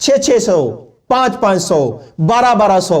600-600, 500-500, 1200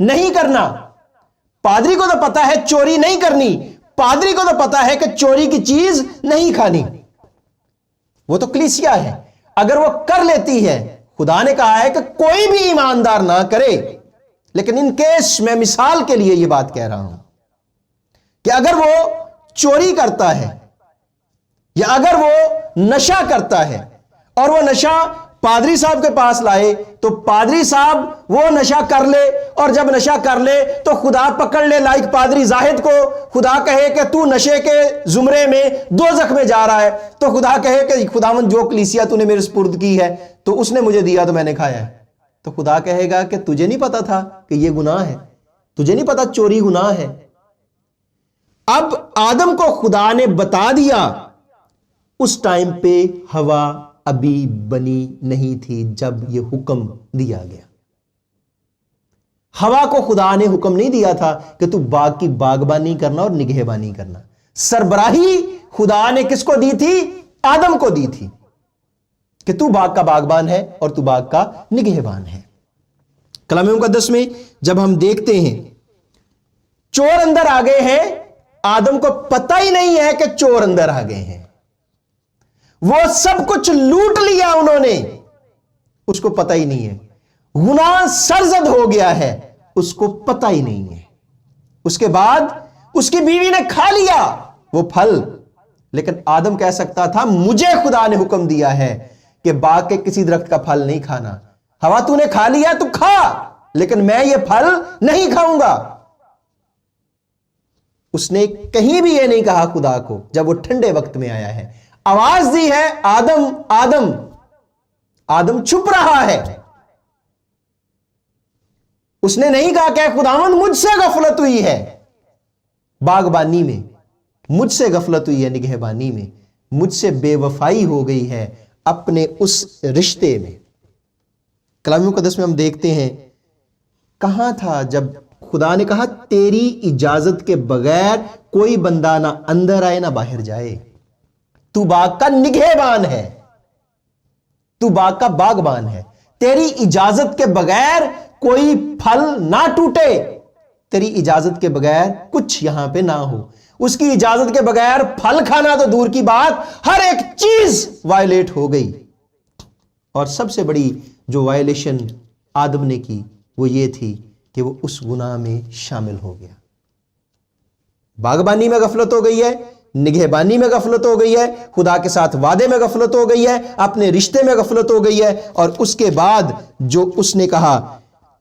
نہیں کرنا. پادری کو تو پتا ہے چوری نہیں کرنی, پادری کو تو پتا ہے کہ چوری کی چیز نہیں کھانی. وہ تو کلیسیا ہے, اگر وہ کر لیتی ہے, خدا نے کہا ہے کہ کوئی بھی ایماندار نہ کرے. لیکن ان کیس میں مثال کے لیے یہ بات کہہ رہا ہوں کہ اگر وہ چوری کرتا ہے یا اگر وہ نشہ کرتا ہے اور وہ نشہ پادری صاحب کے پاس لائے, تو پادری صاحب وہ نشہ کر لے, اور جب نشہ کر لے تو خدا پکڑ لے لائک پادری زاہد کو, خدا کہے کہ تو نشے کے زمرے میں دوزخ میں جا رہا ہے, تو خدا کہے کہ خداوند جو کلیسیا تو نے میرے سپرد کی ہے تو اس نے مجھے دیا تو میں نے کھایا ہے. تو خدا کہے گا کہ تجھے نہیں پتا تھا کہ یہ گناہ ہے, تجھے نہیں پتا چوری گناہ ہے. اب آدم کو خدا نے بتا دیا, اس ٹائم پہ ہوا ابھی بنی نہیں تھی جب یہ حکم دیا گیا. ہوا کو خدا نے حکم نہیں دیا تھا کہ تو باغ کی باغبانی کرنا اور نگہبانی کرنا. سربراہی خدا نے کس کو دی تھی؟ آدم کو دی تھی کہ تو باغ کا باغبان ہے اور تو باغ کا نگہبان ہے. کلام مقدس میں جب ہم دیکھتے ہیں چور اندر آ گئے ہیں, آدم کو پتہ ہی نہیں ہے کہ چور اندر آ گئے ہیں. وہ سب کچھ لوٹ لیا انہوں نے, اس کو پتہ ہی نہیں ہے. گناہ سرزد ہو گیا ہے, اس کو پتہ ہی نہیں ہے. اس کے بعد اس کی بیوی نے کھا لیا وہ پھل, لیکن آدم کہہ سکتا تھا مجھے خدا نے حکم دیا ہے کہ باغ کے کسی درخت کا پھل نہیں کھانا. ہوا تو نے کھا لیا تو کھا, لیکن میں یہ پھل نہیں کھاؤں گا. اس نے کہیں بھی یہ نہیں کہا خدا کو جب وہ ٹھنڈے وقت میں آیا ہے. آواز دی ہے آدم آدم, آدم چھپ رہا ہے. اس نے نہیں کہا کہ خداوند مجھ سے غفلت ہوئی ہے باغبانی میں, مجھ سے غفلت ہوئی ہے نگہبانی میں, مجھ سے بے وفائی ہو گئی ہے اپنے اس رشتے میں. کلام مقدس میں ہم دیکھتے ہیں کہاں تھا جب خدا نے کہا تیری اجازت کے بغیر کوئی بندہ نہ اندر آئے نہ باہر جائے. تو باغ کا نگہبان ہے, تو باغ کا باغبان ہے, تیری اجازت کے بغیر کوئی پھل نہ ٹوٹے, تیری اجازت کے بغیر کچھ یہاں پہ نہ ہو. اس کی اجازت کے بغیر پھل کھانا تو دور کی بات, ہر ایک چیز وائلیٹ ہو گئی. اور سب سے بڑی جو وائلیشن آدم نے کی وہ یہ تھی کہ وہ اس گناہ میں شامل ہو گیا. باغبانی میں غفلت ہو گئی ہے, نگہبانی میں غفلت ہو گئی ہے, خدا کے ساتھ وعدے میں غفلت ہو گئی ہے, اپنے رشتے میں غفلت ہو گئی ہے. اور اس کے بعد جو اس نے کہا,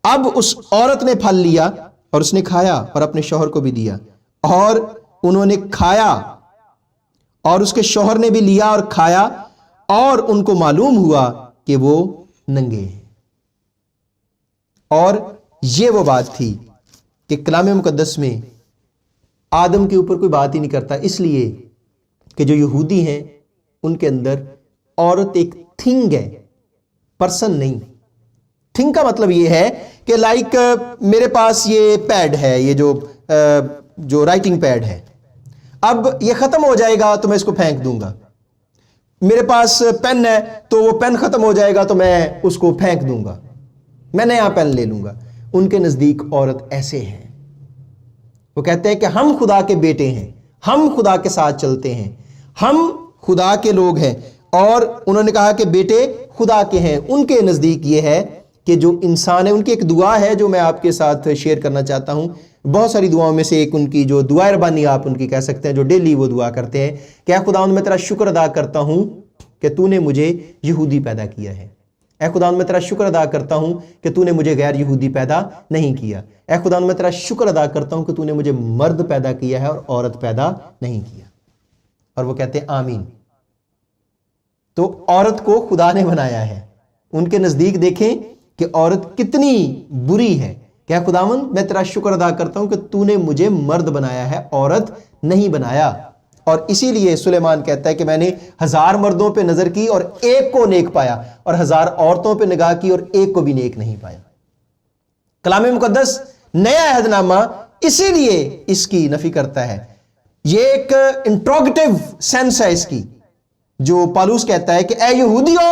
اب اس عورت نے پھل لیا اور اس نے کھایا اور اپنے شوہر کو بھی دیا, اور انہوں نے کھایا اور اس کے شوہر نے بھی لیا اور کھایا, اور ان کو معلوم ہوا کہ وہ ننگے ہیں. اور یہ وہ بات تھی کہ کلام مقدس میں آدم کے اوپر کوئی بات ہی نہیں کرتا, اس لیے کہ جو یہودی ہیں ان کے اندر عورت ایک تھنگ ہے, پرسن نہیں. تھنگ کا مطلب یہ ہے کہ لائک میرے پاس یہ پیڈ ہے, یہ جو رائٹنگ پیڈ ہے, اب یہ ختم ہو جائے گا تو میں اس کو پھینک دوں گا. میرے پاس پین ہے تو وہ پین ختم ہو جائے گا تو میں اس کو پھینک دوں گا, میں نیا پین لے لوں گا. ان کے نزدیک عورت ایسے ہے. وہ کہتے ہیں کہ ہم خدا کے بیٹے ہیں, ہم خدا کے ساتھ چلتے ہیں, ہم خدا کے لوگ ہیں. اور انہوں نے کہا کہ بیٹے خدا کے ہیں. ان کے نزدیک یہ ہے کہ جو انسان ہے, ان کی ایک دعا ہے جو میں آپ کے ساتھ شیئر کرنا چاہتا ہوں. بہت ساری دعاؤں میں سے ایک ان کی جو دعائے ربانی آپ ان کی کہہ سکتے ہیں, جو ڈیلی وہ دعا کرتے ہیں کہ اے خداوند میں تیرا شکر ادا کرتا ہوں کہ تو نے مجھے یہودی پیدا کیا ہے. اے خداوند میں تیرا شکر ادا کرتا ہوں کہ تو نے مجھے غیر یہودی پیدا نہیں کیا. اے خداوند میں تیرا شکر ادا کرتا ہوں کہ تو نے مجھے مرد پیدا کیا ہے اور عورت پیدا نہیں کیا. اور وہ کہتے ہیں آمین. تو عورت کو خدا نے بنایا ہے. ان کے نزدیک دیکھیں کہ عورت کتنی بری ہے. کہ اے خداوند میں تیرا شکر ادا کرتا ہوں کہ تو نے مجھے مرد بنایا ہے, عورت نہیں بنایا. اور اسی لیے سلیمان کہتا ہے کہ میں نے 1000 مردوں پہ نظر کی اور ایک کو نیک پایا, اور 1000 عورتوں پہ نگاہ کی اور ایک کو بھی نیک نہیں پایا. کلام مقدس نیا عہد نامہ اسی لیے اس کی نفی کرتا ہے. یہ ایک انٹروگیٹو سینس ہے اس کی, جو پالوس کہتا ہے کہ اے یہودیو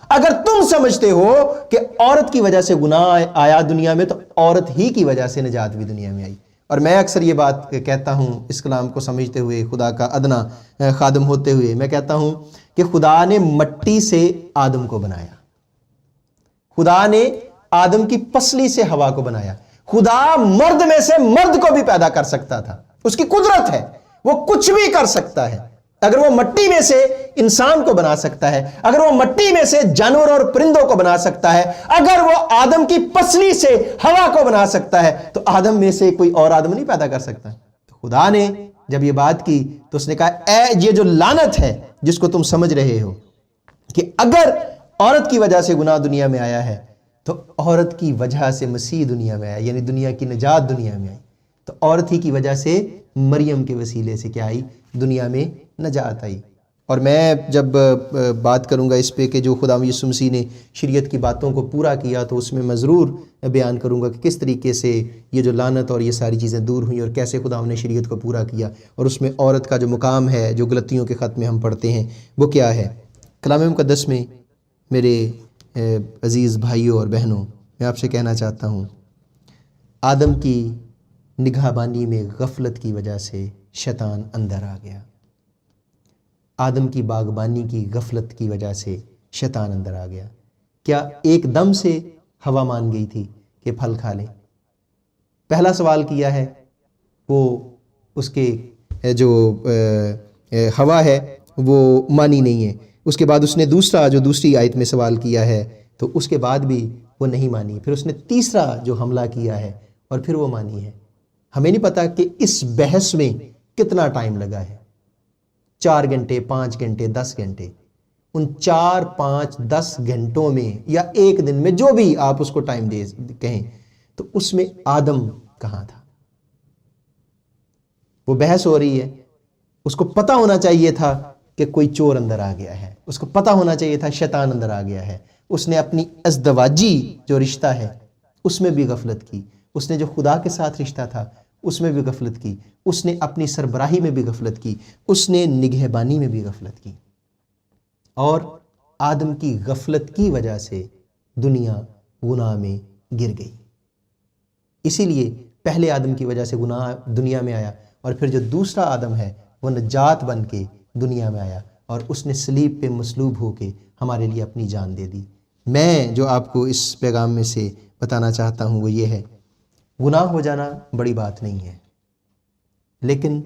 اگر تم سمجھتے ہو کہ عورت کی وجہ سے گناہ آیا دنیا میں، تو عورت ہی کی وجہ سے نجات بھی دنیا میں آئی۔ اور میں اکثر یہ بات کہتا ہوں، اس کلام کو سمجھتے ہوئے، خدا کا ادنا خادم ہوتے ہوئے میں کہتا ہوں کہ خدا نے مٹی سے آدم کو بنایا، خدا نے آدم کی پسلی سے ہوا کو بنایا۔ خدا مرد میں سے مرد کو بھی پیدا کر سکتا تھا، اس کی قدرت ہے، وہ کچھ بھی کر سکتا ہے۔ اگر وہ مٹی میں سے انسان کو بنا سکتا ہے، اگر وہ مٹی میں سے جانور اور پرندوں کو بنا سکتا ہے، اگر وہ آدم کی پسلی سے ہوا کو بنا سکتا ہے، تو آدم میں سے کوئی اور آدم نہیں پیدا کر سکتا۔ تو خدا نے جب یہ بات کی تو اس نے کہا اے یہ جو لعنت ہے جس کو تم سمجھ رہے ہو کہ اگر عورت کی وجہ سے گناہ دنیا میں آیا ہے تو عورت کی وجہ سے مسیح دنیا میں آیا، یعنی دنیا کی نجات دنیا میں آئی۔ تو عورت ہی کی وجہ سے مریم کے وسیلے سے کیا آئی؟ دنیا میں نجات آئی۔ اور میں جب بات کروں گا اس پہ کہ جو خدا یسوع مسیح نے شریعت کی باتوں کو پورا کیا، تو اس میں میں ضرور بیان کروں گا کہ کس طریقے سے یہ جو لعنت اور یہ ساری چیزیں دور ہوئیں اور کیسے خدا نے شریعت کو پورا کیا، اور اس میں عورت کا جو مقام ہے جو غلطیوں کے خط میں ہم پڑھتے ہیں وہ کیا ہے۔ کلام مقدس میں میرے عزیز بھائیوں اور بہنوں، میں آپ سے کہنا چاہتا ہوں، آدم کی نگہبانی میں غفلت کی وجہ سے شیطان اندر آ گیا۔ آدم کی باغبانی کی غفلت کی وجہ سے شیطان اندر آ گیا۔ کیا ایک دم سے ہوا مان گئی تھی کہ پھل کھا لے؟ پہلا سوال کیا ہے وہ اس کے جو ہوا ہے وہ مانی نہیں ہے۔ اس کے بعد اس نے دوسری آیت میں سوال کیا ہے تو اس کے بعد بھی وہ نہیں مانی۔ پھر اس نے تیسرا جو حملہ کیا ہے اور پھر وہ مانی ہے۔ ہمیں نہیں پتا کہ اس بحث میں کتنا ٹائم لگا ہے، 4 گھنٹے، 5 گھنٹے، 10 گھنٹے۔ ان 4، 5، 10 گھنٹوں میں یا ایک دن میں جو بھی آپ اس کو ٹائم دے کہیں، تو اس میں آدم کہاں تھا؟ وہ بحث ہو رہی ہے، اس کو پتا ہونا چاہیے تھا کہ کوئی چور اندر آ گیا ہے، اس کو پتا ہونا چاہیے تھا شیطان اندر آ گیا ہے۔ اس نے اپنی ازدواجی جو رشتہ ہے اس میں بھی غفلت کی، اس نے جو خدا کے ساتھ رشتہ تھا اس میں بھی غفلت کی، اس نے اپنی سربراہی میں بھی غفلت کی، اس نے نگہبانی میں بھی غفلت کی، اور آدم کی غفلت کی وجہ سے دنیا گناہ میں گر گئی۔ اسی لیے پہلے آدم کی وجہ سے گناہ دنیا میں آیا، اور پھر جو دوسرا آدم ہے وہ نجات بن کے دنیا میں آیا، اور اس نے صلیب پہ مصلوب ہو کے ہمارے لیے اپنی جان دے دی۔ میں جو آپ کو اس پیغام میں سے بتانا چاہتا ہوں وہ یہ ہے، گناہ ہو جانا بڑی بات نہیں ہے، لیکن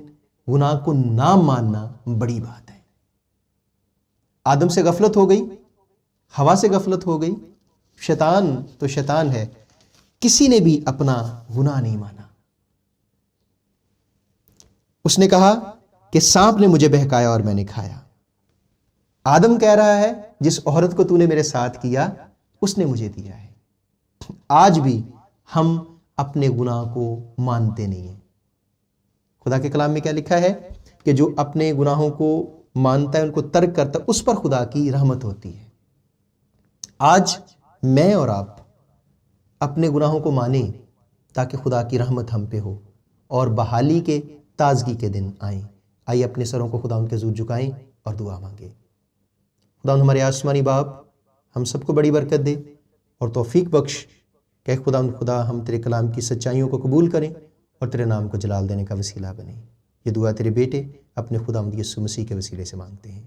گناہ کو نہ ماننا بڑی بات ہے۔ آدم سے غفلت ہو گئی، ہوا سے غفلت ہو گئی، شیطان تو شیطان ہے، کسی نے بھی اپنا گناہ نہیں مانا۔ اس نے کہا کہ سانپ نے مجھے بہکایا اور میں نے کھایا۔ آدم کہہ رہا ہے جس عورت کو تو نے میرے ساتھ کیا اس نے مجھے دیا ہے۔ آج بھی ہم اپنے گناہ کو مانتے نہیں ہیں۔ خدا کے کلام میں کیا لکھا ہے کہ جو اپنے گناہوں کو مانتا ہے، ان کو ترک کرتا ہے، اس پر خدا کی رحمت ہوتی ہے۔ آج میں اور آپ اپنے گناہوں کو مانیں تاکہ خدا کی رحمت ہم پہ ہو اور بحالی کے، تازگی کے دن آئیں۔ آئیے اپنے سروں کو خدا ان کے حضور جھکائیں اور دعا مانگیں۔ خدا ہمارے آسمانی باپ ہم سب کو بڑی برکت دے اور توفیق بخش کہ خدا ہم تیرے کلام کی سچائیوں کو قبول کریں اور تیرے نام کو جلال دینے کا وسیلہ بنیں۔ یہ دعا تیرے بیٹے اپنے خدا یسوع مسیح کے وسیلے سے مانگتے ہیں۔